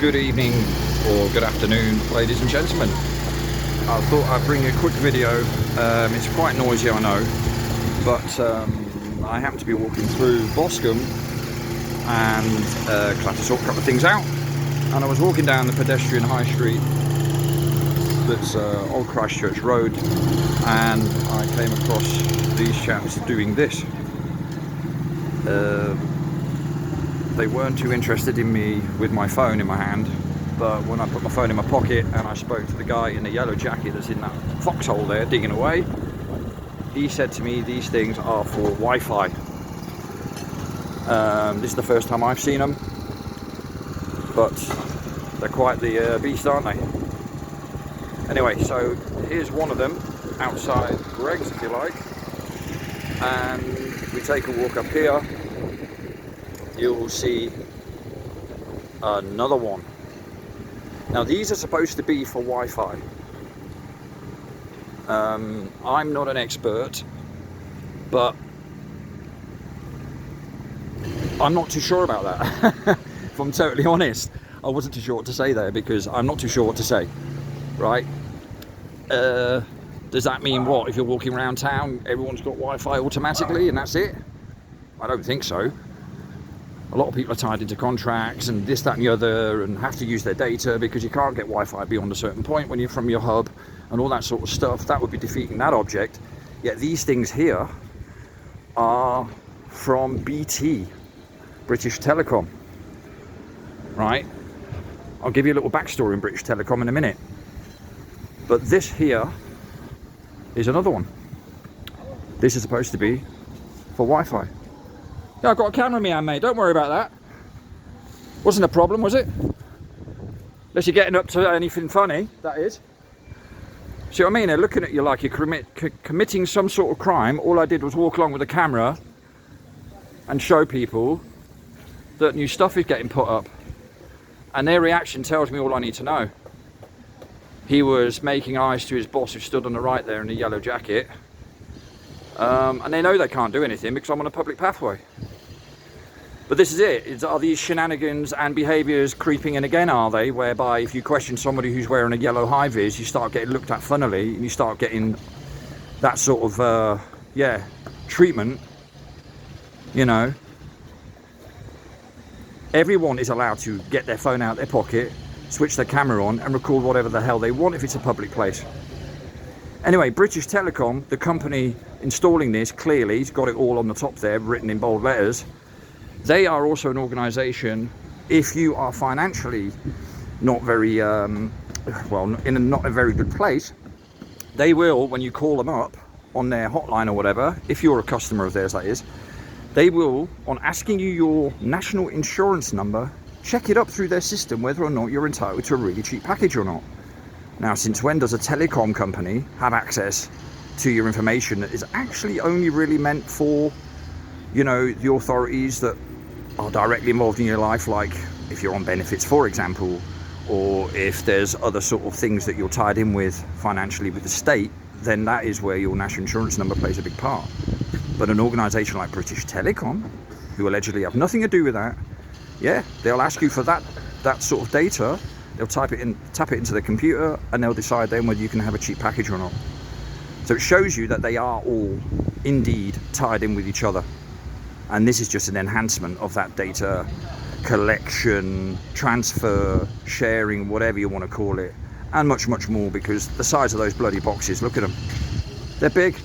Good evening or good afternoon, ladies and gentlemen. I thought I'd bring a quick video. It's quite noisy, I know, but I happen to be walking through Boscombe and had to sort a couple of things out. And I was walking down the pedestrian high street that's Old Christchurch Road, and I came across these chaps doing this. They weren't too interested in me with my phone in my hand, but when I put my phone in my pocket and I spoke to the guy in the yellow jacket that's in that foxhole there digging away, he said to me these things are for Wi-Fi. This is the first time I've seen them, but they're quite the beast, aren't they? Anyway, so here's one of them outside Greg's, if you like, and we take a walk up here. You'll see another one. Now these are supposed to be for Wi-Fi. I'm not an expert, but I'm not too sure about that. If I'm totally honest, I wasn't too sure what to say there because I'm not too sure what to say. Right? Does that mean what? If you're walking around town, everyone's got Wi-Fi automatically and that's it? I don't think so. A lot of people are tied into contracts and this, that and the other and have to use their data because you can't get Wi-Fi beyond a certain point when you're from your hub and all that sort of stuff. That would be defeating that object. Yet these things here are from BT, British Telecom. Right? I'll give you a little backstory in British Telecom in a minute. But this here is another one. This is supposed to be for Wi-Fi. Yeah, I've got a camera in my hand, mate. Don't worry about that. Wasn't a problem, was it? Unless you're getting up to anything funny, that is. See what I mean? They're looking at you like you're committing some sort of crime. All I did was walk along with a camera and show people that new stuff is getting put up. And their reaction tells me all I need to know. He was making eyes to his boss who stood on the right there in the yellow jacket. And they know they can't do anything because I'm on a public pathway. But this is it. Are these shenanigans and behaviours creeping in again, are they? Whereby if you question somebody who's wearing a yellow high-vis, you start getting looked at funnily and you start getting that sort of, treatment, you know. Everyone is allowed to get their phone out of their pocket, switch their camera on and record whatever the hell they want if it's a public place. Anyway, British Telecom, the company installing this, clearly, it's got it all on the top there, written in bold letters. They are also an organisation, if you are financially not very, in not a very good place, they will, when you call them up on their hotline or whatever, if you're a customer of theirs, that is, they will, on asking you your national insurance number, check it up through their system whether or not you're entitled to a really cheap package or not. Now, since when does a telecom company have access to your information that is actually only really meant for, you know, the authorities that are directly involved in your life, like if you're on benefits, for example, or if there's other sort of things that you're tied in with financially with the state, then that is where your national insurance number plays a big part. But an organisation like British Telecom, who allegedly have nothing to do with that, yeah, they'll ask you for that sort of data. They'll tap it into the computer and they'll decide then whether you can have a cheap package or not. So it shows you that they are all indeed tied in with each other. And this is just an enhancement of that data collection, transfer, sharing, whatever you want to call it. And much, much more, because the size of those bloody boxes, look at them. They're big.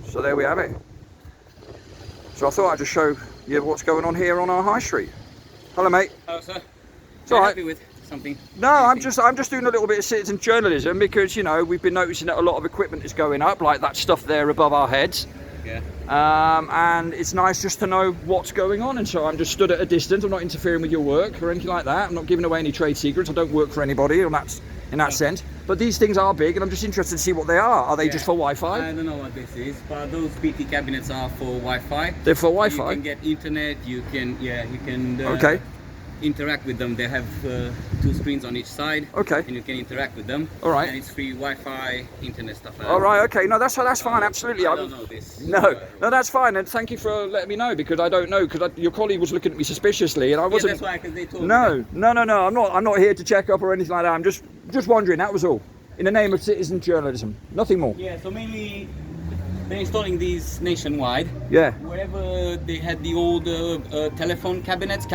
So there we have it. So I thought I'd just show you what's going on here on our high street. Hello, mate. Hello, sir. It's all right. Happy with something? No, I'm just doing a little bit of citizen journalism because, you know, we've been noticing that a lot of equipment is going up, like that stuff there above our heads. Yeah. And it's nice just to know what's going on, and so I'm just stood at a distance. I'm not interfering with your work or anything like that. I'm not giving away any trade secrets. I don't work for anybody in that sense. But these things are big, and I'm just interested to see what they are. Are they just for Wi-Fi? I don't know what this is, but those BT cabinets are for Wi-Fi. They're for Wi-Fi? You can get internet, you can. Okay. interact with them. They have 2 screens on each side. Okay. And you can interact with them. All right. And it's free Wi-Fi, internet stuff like that. All right, okay. No, that's fine. Absolutely. I don't know this. No, that's fine. And thank you for letting me know, because I don't know, because your colleague was looking at me suspiciously, and I Yeah, wasn't. that's why, because they told me. No. I'm not here to check up or anything like that. I'm just wondering. That was all. In the name of citizen journalism, nothing more. Yeah, so mainly they're installing these nationwide. Yeah. Wherever they had the old telephone cabins,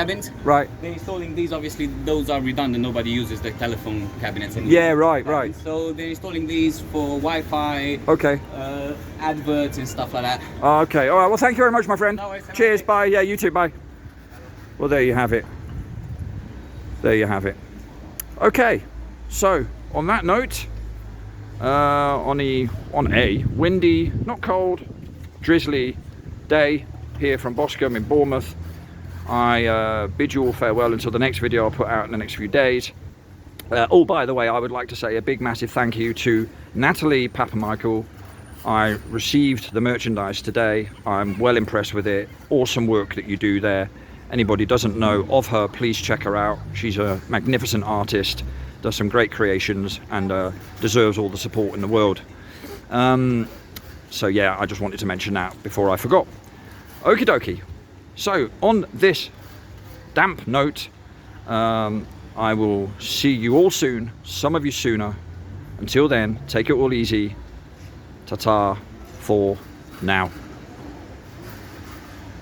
Right. they're installing these. Obviously, those are redundant. Nobody uses the telephone cabinets anymore. Yeah. Right. So they're installing these for Wi-Fi, Okay. adverts and stuff like that. Okay. All right. Well, thank you very much, my friend. No worries. Cheers. Bye. Yeah. You too. Bye. Well, there you have it. There you have it. Okay. So on that note, on a windy, not cold, drizzly day here from Boscombe in Bournemouth, I bid you all farewell until the next video I'll put out in the next few days. Oh, by the way, I would like to say a big massive thank you to Natalie Papamichael. I received the merchandise today. I'm well impressed with it. Awesome work that you do there. Anybody doesn't know of her, please check her out. She's a magnificent artist, does some great creations, and deserves all the support in the world. So yeah, I just wanted to mention that before I forgot. Okie dokie. So on this damp note, I will see you all soon, some of you sooner. Until then, take it all easy. Ta-ta for now.